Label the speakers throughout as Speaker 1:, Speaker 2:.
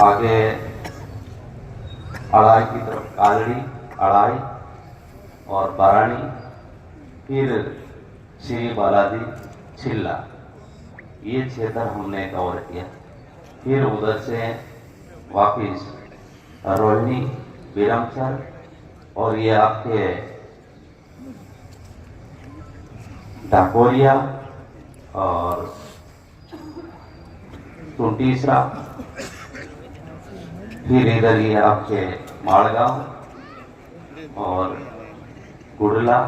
Speaker 1: आगे अड़ाई की तरफ कालड़ी, अड़ाई और बारानी, फिर श्री बालाजी, छिल्ला, ये क्षेत्र हमने कवर किया। फिर उधर से वापिस रोहिणी, विरमसर और ये आपके डाकोरिया और टूटीसरा, फिर इधर ये आपके माड़गांव और गुड़ला,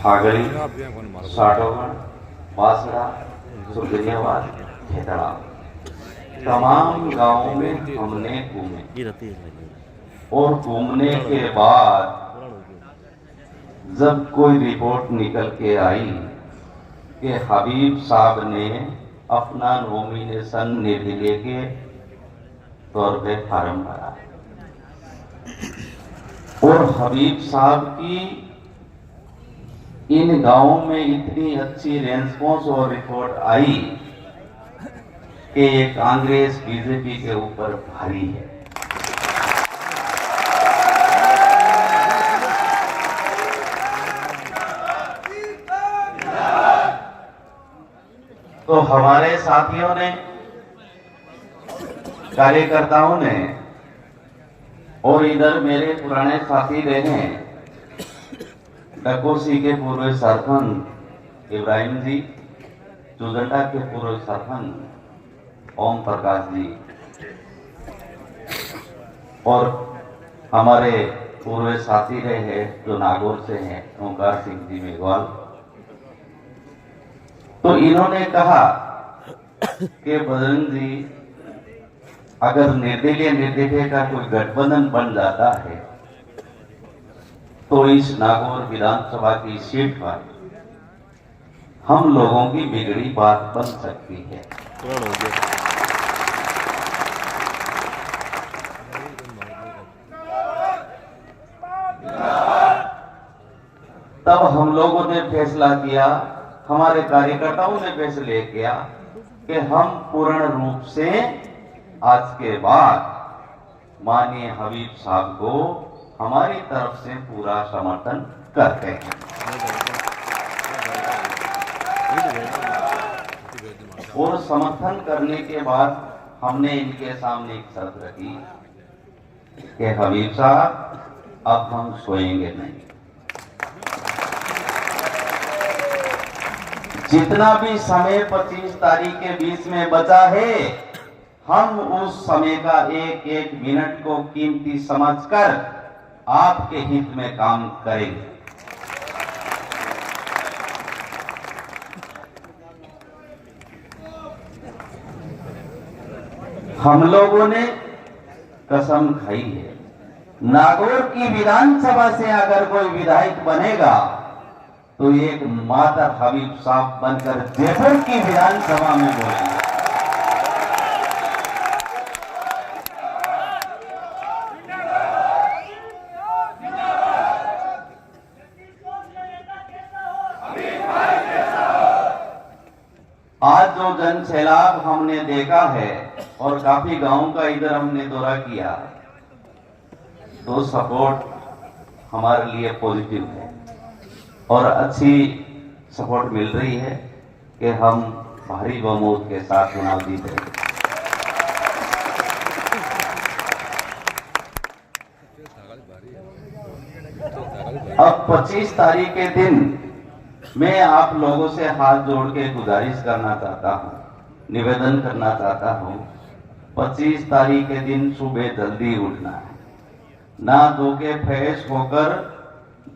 Speaker 1: हागड़ी, साटोगढ़, बासड़ा, सुगरियावाद, खेतड़ा, तमाम गांवों में हमने घूमे। और घूमने के बाद जब कोई रिपोर्ट निकल के आई कि हबीब साहब ने अपना नॉमिनेशन निर्दलीय के तौर पे फार्म भरा और हबीब साहब की इन गांवों में इतनी अच्छी रेस्पॉन्स और रिपोर्ट आई कि ये कांग्रेस बीजेपी के ऊपर भारी है। तो हमारे साथियों ने, कार्यकर्ताओं ने और इधर मेरे पुराने साथी रहे डकोसी के पूर्व सरपंच इब्राहिम जी, चुजंडा के पूर्व सरपंच ओम प्रकाश जी और हमारे पूर्व साथी रहे जो नागौर से हैं ओंकार सिंह जी मेघवाल। तो इन्होंने कहा कि बजरंग जी, अगर निर्दलीय का कोई गठबंधन बन जाता है तो इस नागौर विधानसभा की सीट पर हम लोगों की बिगड़ी बात बन सकती है। तब हम लोगों ने फैसला किया, हमारे कार्यकर्ताओं ने फैसले किया कि हम पूर्ण रूप से आज के बाद माननीय हबीब साहब को हमारी तरफ से पूरा समर्थन करते हैं। और समर्थन करने के बाद हमने इनके सामने एक शर्त रखी कि हबीब साहब अब हम सोएंगे नहीं, जितना भी समय 25 तारीख के बीच में बचा है हम उस समय का एक एक मिनट को कीमती समझकर आपके हित में काम करेंगे। हम लोगों ने कसम खाई है, नागौर की विधानसभा से अगर कोई विधायक बनेगा तो एक मातर हबीब साहब बनकर जयपुर की विधानसभा में बोलेंगे। आज जो जन सैलाब हमने देखा है और काफी गांवों का इधर हमने दौरा किया, तो सपोर्ट हमारे लिए पॉजिटिव है और अच्छी सपोर्ट मिल रही है कि हम भारी बहुमत के साथ चुनाव जीत रहे हैं। अब 25 तारीख के दिन मैं आप लोगों से हाथ जोड़ के गुजारिश करना चाहता हूं, निवेदन करना चाहता हूं, 25 तारीख के दिन सुबह जल्दी उठना है, ना धो के फ्रेश होकर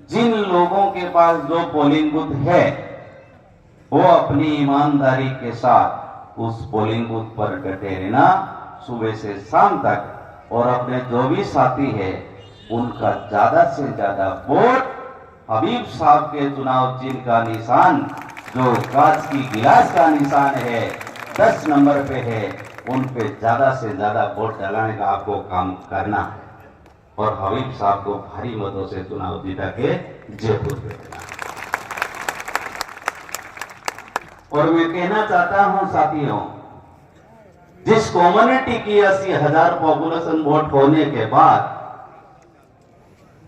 Speaker 1: जिन लोगों के पास जो पोलिंग बूथ है वो अपनी ईमानदारी के साथ उस पोलिंग बूथ पर डटे रहना सुबह से शाम तक, और अपने जो भी साथी है उनका ज्यादा से ज्यादा वोट हबीब साहब के चुनाव चिन्ह का निशान जो कांच की गिलास का निशान है 10 नंबर पे है, उन पे ज्यादा से ज्यादा वोट डालने का आपको काम करना है और हबीब साहब को भारी मतों से चुनाव जीता के जयपुर भेजना। और मैं कहना चाहता हूं साथियों जिस कम्युनिटी की 80,000 पॉपुलेशन वोट होने के बाद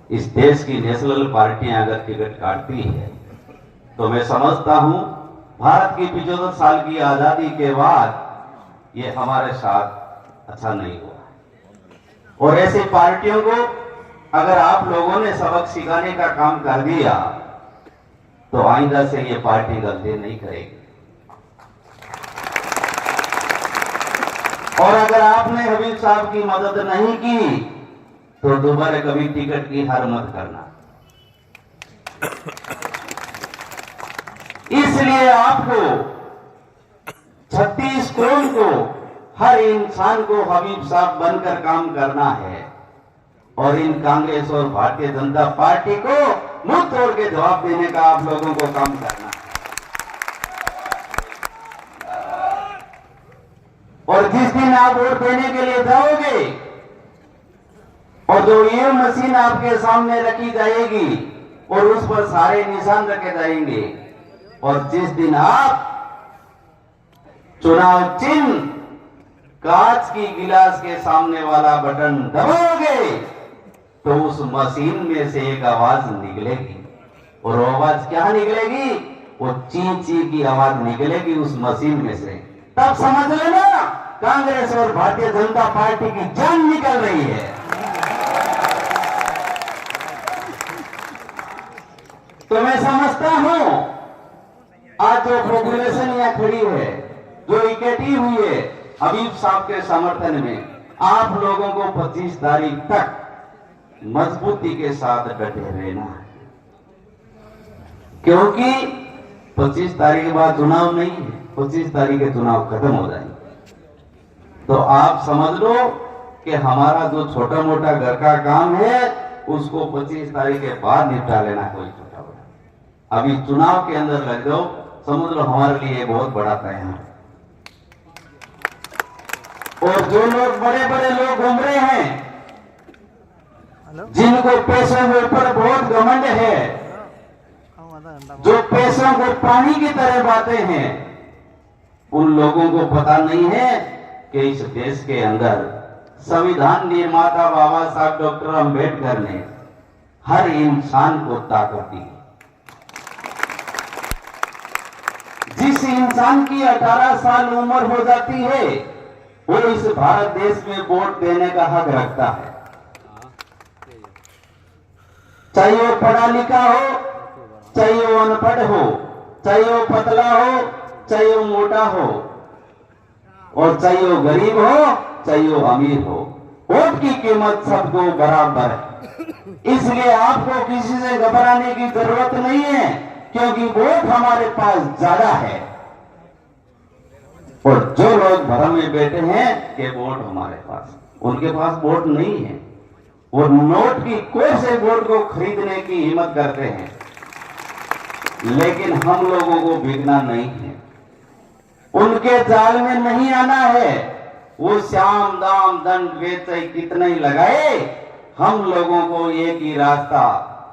Speaker 1: इस देश की नेशनल पार्टियां अगर टिकट काटती है तो मैं समझता हूं भारत की 75 साल की आजादी के बाद ये हमारे साथ अच्छा नहीं हुआ। और ऐसी पार्टियों को अगर आप लोगों ने सबक सिखाने का काम कर दिया तो आइंदा से ये पार्टी गलती नहीं करेगी। और अगर आपने हबीब साहब की मदद नहीं की तो दोबारा कभी टिकट की हार मत करना। इसलिए आपको 36 करोड़ को हर इंसान को हबीब साहब बनकर काम करना है और इन कांग्रेस और भारतीय जनता पार्टी को मुंह तोड़ के जवाब देने का आप लोगों को काम करना है। और जिस दिन आप वोट देने के लिए जाओगे और जो ईवीएम मशीन आपके सामने रखी जाएगी और उस पर सारे निशान रखे जाएंगे और जिस दिन आप चुनाव चिन्ह कांच की गिलास के सामने वाला बटन दबाओगे तो उस मशीन में से एक आवाज निकलेगी और वो आवाज क्या निकलेगी? वो ची ची की आवाज निकलेगी उस मशीन में से। तब समझ लेना कांग्रेस और भारतीय जनता पार्टी की जान निकल रही है। तो मैं समझता हूं आज जो पॉपुलेशन यहाँ खड़ी है, जो इकट्ठी हुई है हबीब साहब के समर्थन में, आप लोगों को 25 तारीख तक मजबूती के साथ डटे रहना है, क्योंकि 25 तारीख के बाद चुनाव नहीं है, 25 तारीख के चुनाव खत्म हो जाएंगे। तो आप समझ लो कि हमारा जो छोटा मोटा घर का काम है उसको 25 तारीख के बाद निपटा लेना। कोई छोटा बड़ा अभी चुनाव के अंदर लग जाओ, समझ लो हमारे लिए बहुत बड़ा तय है। और जो लोग बड़े बड़े लोग घूम रहे हैं, जिनको पैसों के ऊपर बहुत घमंड है, जो पैसों को पानी की तरह बातें हैं, उन लोगों को पता नहीं है कि इस देश के अंदर संविधान निर्माता बाबा साहब डॉक्टर अंबेडकर ने हर इंसान को ताकत दी। जिस इंसान की 18 साल उम्र हो जाती है वो इस भारत देश में वोट देने का हक रखता है, चाहे वो पढ़ा लिखा हो, चाहे वो अनपढ़ हो, चाहे वो पतला हो, चाहे वो मोटा हो, और चाहे वो गरीब हो, चाहे वो अमीर हो, वोट की कीमत सबको बराबर है। इसलिए आपको किसी से घबराने की जरूरत नहीं है, क्योंकि वोट हमारे पास ज्यादा है। और जो लोग भ्रम में बैठे हैं कि वोट हमारे पास, उनके पास वोट नहीं है। वो नोट की कोर से वोट को खरीदने की हिम्मत करते हैं, लेकिन हम लोगों को बिकना नहीं है, उनके जाल में नहीं आना है। वो श्याम दाम दंड वेचै कितने ही लगाए, हम लोगों को एक ही रास्ता,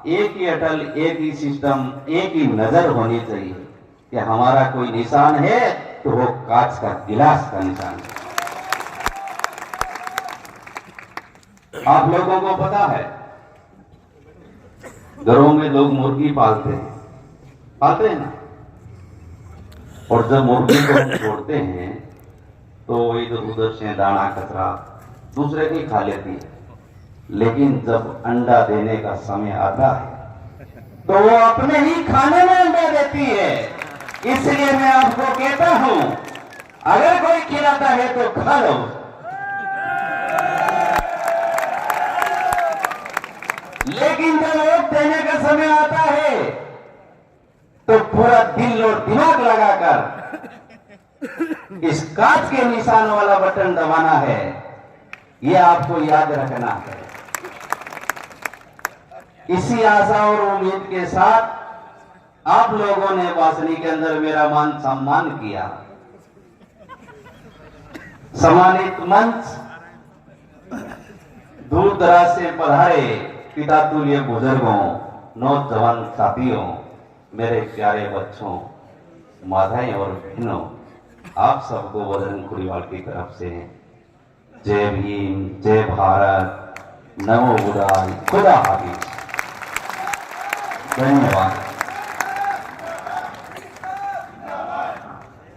Speaker 1: एक ही अटल, एक ही सिस्टम, एक ही नजर होनी चाहिए कि हमारा कोई निशान है तो वो कांच का गिलास का निशान है। आप लोगों को पता है घरों में लोग मुर्गी पालते हैं ना, और जब मुर्गी को हम छोड़ते हैं तो इधर उधर से दाना कचरा दूसरे की खा लेती है, लेकिन जब अंडा देने का समय आता है तो वो अपने ही खाने में अंडा देती है। इसलिए मैं आपको कहता हूं, अगर कोई खिलाता है तो खा लो, लेकिन जब वोट देने का समय आता है तो पूरा दिल और दिमाग लगाकर इस कांच के निशान वाला बटन दबाना है, यह आपको याद रखना है। इसी आशा और उम्मीद के साथ आप लोगों ने वासनी के अंदर मेरा मान सम्मान किया। सम्मानित मंच, दूर दराज से पधारे पिता तुल्य बुजुर्गों, नौजवान साथियों, मेरे प्यारे बच्चों, माताएं और बहनों, आप सबको बजरंग खुरीवाल की तरफ से जय भीम, जय भारत, नमो बुद्धाय, खुदा हाफिज। धन्यवाद।